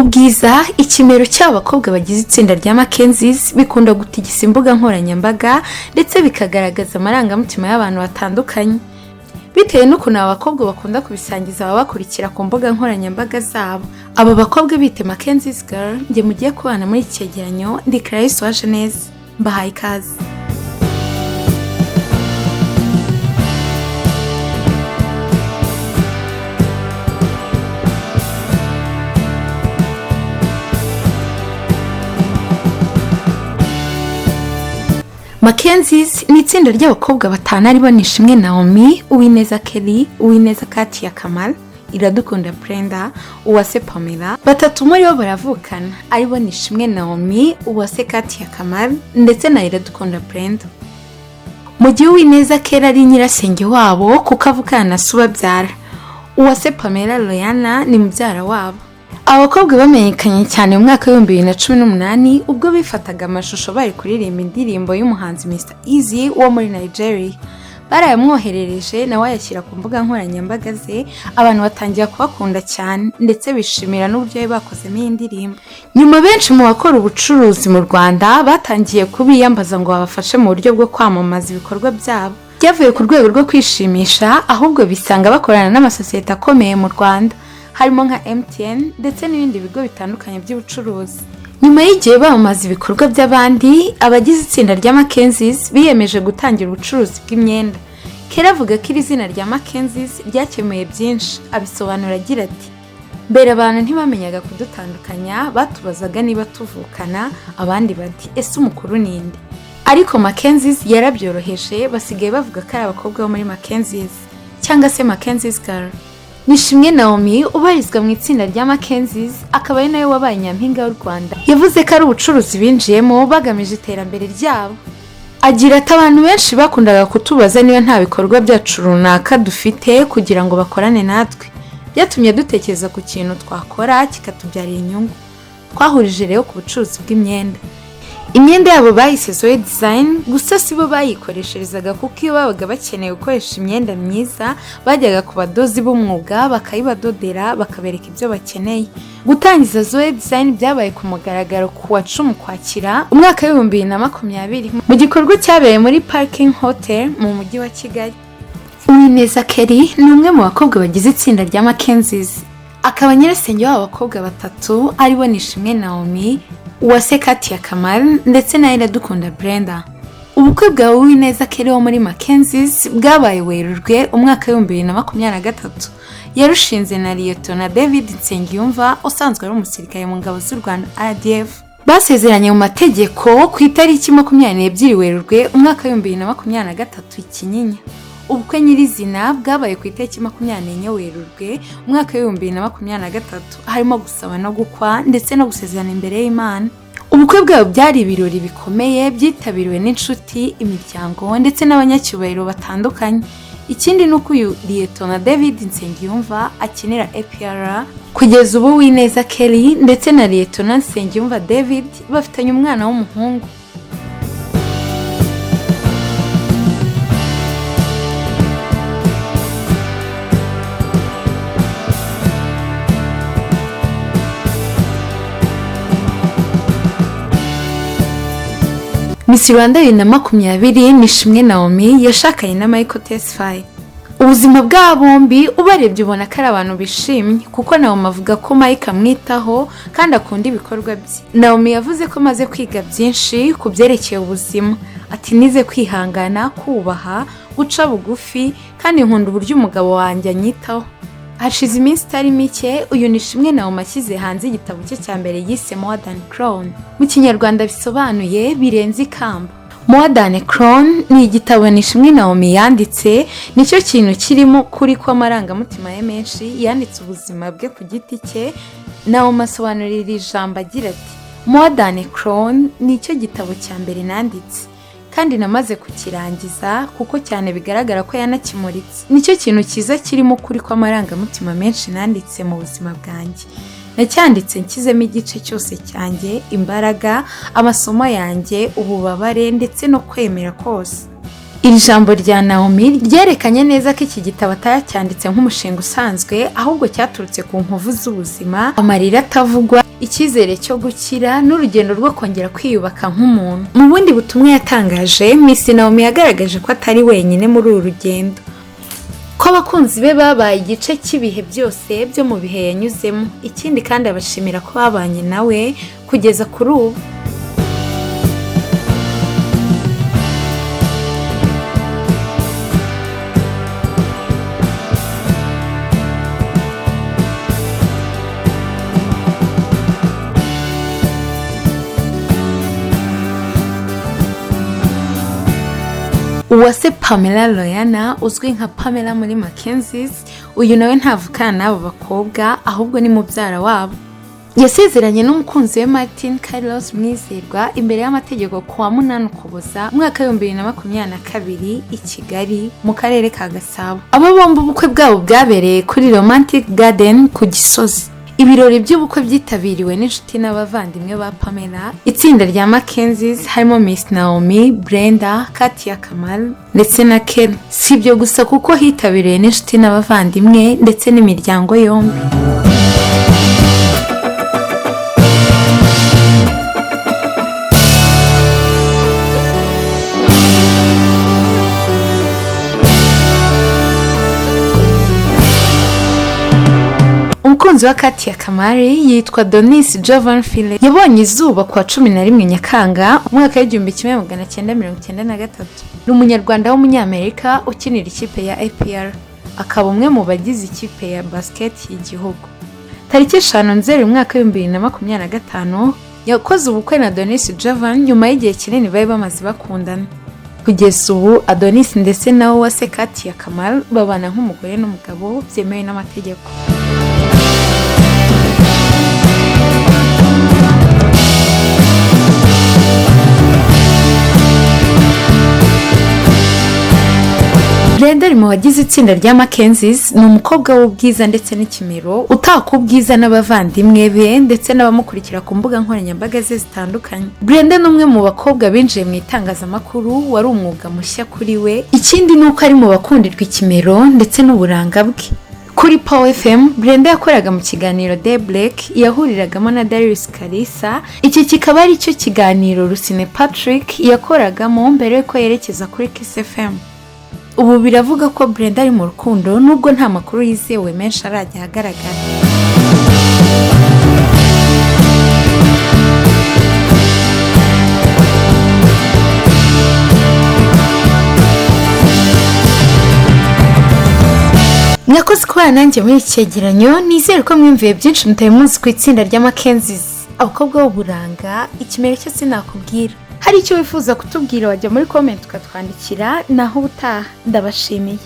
Ubwiza ikimero cy'abakobwa bagize itsinda rya MACKENZIES bikunda gutigisa imbuga nkoranyambaga ndetse bikagaragaza amarangamutima y'abantu batandukanye. Bitewe n'ukuntu abakobwa bakunda kubisangiza ababakurikira ku mbuga nkoranyambaga zabo. Aba bakobwa bite MACKENZIES girl, nge mugiye kubana muri iki cyegeranyo, ndi Clarisse UWAJENEZA. Mbahaye ikaze. MACKENZIES ni itsinda ry'abakobwa batanu aribo Nishimwe Naomi, Uwineza Kelly, Uwineza Katia Kamal, Iradukunda Brenda, Uwase Pamela. Batatu muri bo baravukana aribo Nishimwe Naomi, Uwase Katia Kamal ndetse na Iradukunda Brenda. Mu gihe Uwineza Kelly ari nyirasenge wabo kuko avukana na se ubabyara. Uwase Pamela Loyana ni mubyara wabo. Abakobwa bamenyekanye cyane mu mwaka wa 2018 ubwo bifataga amashusho bari kuririmba indirimbo y'umuhanzi Mr Easy wo muri Nigeria. Barayamwoherereje nawe ayashyira ku mbuga nkoranyambaga ze, abantu batangiye kubakunda cyane ndetse bishimira n'uburyo bakozemo iyi ndirimbo. Nyuma benshi mu bakora ubucuruzi mu Rwanda batangiye kubiyambaza ngo babafashe mu buryo bwo kwamamaza ibikorwa byabo. Byavuye ku rwego rwo kwishimisha, ahubwo bisanga bakorana n'amasosiyete akomeye mu Rwanda, harimo nka MTN ndetse n'ibindi bigo bitandukanye by'ubucuruzi. Nyuma y'igihe bamamaza ibikorwa by'abandi, abagize itsinda rya MACKENZIES biyemeje gutangira ubucuruzi bw'imyenda. Kera avuga ko iri zina rya MACKENZIES ryakemuye byinshi, abisobanura agira ati: mbere abantu ntibamenyaga kudutandukanya, batubazaga niba tuvukana, abandi bati ese umukuru ninde. Ariko MACKENZIES yarabyoroheje, basigaye bavuga ko ari abakobwa bo muri MACKENZIES cyangwa se MACKENZIES girl. Nishimwe Naomi ubarizwa mu itsinda rya MACKENZIES akaba ari nawe wabaye nyampinga y'u Rwanda. Yavuze ko ari ubucuruzi binjiyemo bagamije iterambere ryabo. Agira ati abantu benshi bakundaga kutubaza niba nta bikorwa byacu runaka dufite kugira ngo bakorane natwe. Byatumye dutekereza ku kintu twakora kikatubyarira inyungu. Twahurije rero ku bucuruzi bw'imyenda. Imyenda yabo bayise Zoe Design, gusa sibo bayikoresherezaga kuko iyo babaga bakeneye gukoresha imyenda myiza bajyaga ku badozi b'umwuga bakayibadodera bakabereka ibyo bakeneye. Gutangiza Zoe Design byabaye ku mugaragaro ku wa 10 Ukwakira umwaka wa 2020 mu gikorwa cyabereye muri Parking Hotel mu mujyi wa Kigali. Uwineza Kelly ni umwe mu bakobwa bagize itsinda rya MACKENZIES, akaba nyirasenge w'abakobwa batatu aribo Nishimwe Naomi, Uwase Katia Kamal ndetse na Iradukunda Brenda. Ubukwe bwa Uwineza Kelly wo muri MACKENZIES bwabaye Werurwe umwaka wa 2023. Yarushinze na Narrator David Nsengiyumva usanzwe ari umusirikare mu ngabo z'u Rwanda RDF. Basezeranye mu mategeko ku itariki 22 Werurwe umwaka wa 2023 Kinyinya. Ubukwe nyirizina bwabaye ku itariki 24 Werurwe umwaka wa 2023, harimo gusaba no gukwa ndetse no gusezerana imbere y'Imana. Ubukwe bwabo byari ibirori bikomeye byitabiriwe n'inshuti, imiryango ndetse n'abanyacyubahiro batandukanye. Ikindi nuko uyu Narrator David Nsengiyumva akinira APR. Kugeza ubu Uwineza Kelly ndetse na Narrator Nsengiyumva David bafitanye umwana w'umuhungu. Miss Rwanda 2020 Nishimwe Naomi yashakanye na Michael Tesfaye. Ubuzima bwa bombi ubarebye ubona ko ari abantu bishimye kuko Naomi avuga ko Mike amwitaho kandi akunda ibikorwa bye. Naomi yavuze ko maze kwiga byinshi ku byerekeye ubuzima. Ati nize kwihangana, kubaha, guca bugufi kandi nkunda uburyo umugabo wanjye anyitaho. Hashize iminsi itari mike uyu Nishimwe Naomi ashyize hanze igitabo cye cya mbere yise More Than Crown. Mu Kinyarwanda bisobanuye birenze ikamba. More Than Crown ni igitabo Nishimwe Naomi yanditse, nicyo kintu kirimo kuri kw'amarangamutima ye menshi, yanditse ubuzima bwe ku giti cye. Naomi asobanurira ijambo agira ati More Than Crown nicyo gitabo cya mbere nanditse kandi namaze kukirangiza kuko cyane bigaragara ko yanakimuritse. Nicyo kintu cyiza kirimo kuri kw'amarangamutima menshi nanditse mu buzima bwanjye. Nacyanditse nkizemo igice cyose cyanjye, imbaraga, amasomo yanjye, ububabare ndetse no kwemera kose. Iri jambo rya Naomi ryerekanye neza ko iki gitabo atacyanditse nk'umushinga usanzwe, ahubwo cyaturutse ku nkovu z'ubuzima, amarira atavugwa icyizere cyo gukira n'urugendo rwo kongera kwiyubaka nk'umuntu. Mu bundi butumwa yatangaje, Miss Naomi yagaragaje ko atari wenyine muri uru rugendo, ko abakunzi be babaye igice cy'ibihe byose byo mu bihe yanyuzemo. Ikindi kandi abashimira ko babanye nawe kugeza kuri ubu. Uwase Pamela Loyana uzwi nka Pamela muri MACKENZIES, uyu nawe ntavukana n'abo bakobwa ahubwo ni mubyara wabo. Yasezeranye n'umukunzi we Martin Carlos Mwizerwa imbere y'amategeko ku wa 8 Ukuboza mwaka 2022 i Kigali mu karere ka Gasabo. Abo bombi ubukwe bwabo bwabereye kuri Romantic Garden ku Gisozi. Ibirori by'ubukwe byitabiriwe n'inshuti n'abavandimwe ba Pamela. Itsinda rya MACKENZIES harimo Miss Naomi, Brenda, Katia Kamal ndetse na Ken. Si ibyo gusa kuko hitabiriwe n'inshuti n'abavandimwe ndetse n'imiryango yombi. Umukunzi wa Katia Kamari yitwa Donis Jovan File yabonye izuba kwa 11 Nyakanga umwaka w'1993. Ni umunyarwanda w'umunyamerika ukinira ikipe ya APR, akaba umwe mu bagize ikipe ya basket y'igihugu. Tariki 5 Nzeri umwaka w'2025 yakoze ubukwe na Donis Jovan nyuma y'igihe kinini bari bamaze bakundana. Kugeza ubu Adonis ndetse na Uwase Katia Kamal babana nk'umugore n'umugabo byemewe n'amategeko. Brenda ari mu bagize itsinda rya MACKENZIES, ni umukobwa w'ubwiza ndetse n'ikimero utaka ubwiza n'abavandimwe be ndetse n'abamukurikira ku mbuga nkoranyambaga ze zitandukanye. Brenda ni umwe mu bakobwa binjiye mu itangazamakuru wari umwuga mushya kuri we. Ikindi ni uko ari mu bakundirwa ikimero ndetse n'uburanga bwe. Kuri Power FM, Brenda yakoraga mu kiganiro The Black yahuriragamo na Clarisse. Iki kikaba ari cyo kiganiro Rusine Patrick yakoragamo mbere yuko yerekeza kuri Kiss FM. Ubu biravuga ko Brenda ari mu rukundo nubwo nta makuru yizewe menshi arajya ahagaragara. Mwakoze kubana nanjye muri iki cyegeranyo, nizere ko mwumviye byinshi mutaye munsi ku itsinda rya MACKENZIES. Abakobwa b'uburanga, ikimero cyo sinakubwira. Hari icyo wifuza kutubwira wajya muri comment ukatwandikira, naho ubutaha ndabashimiye.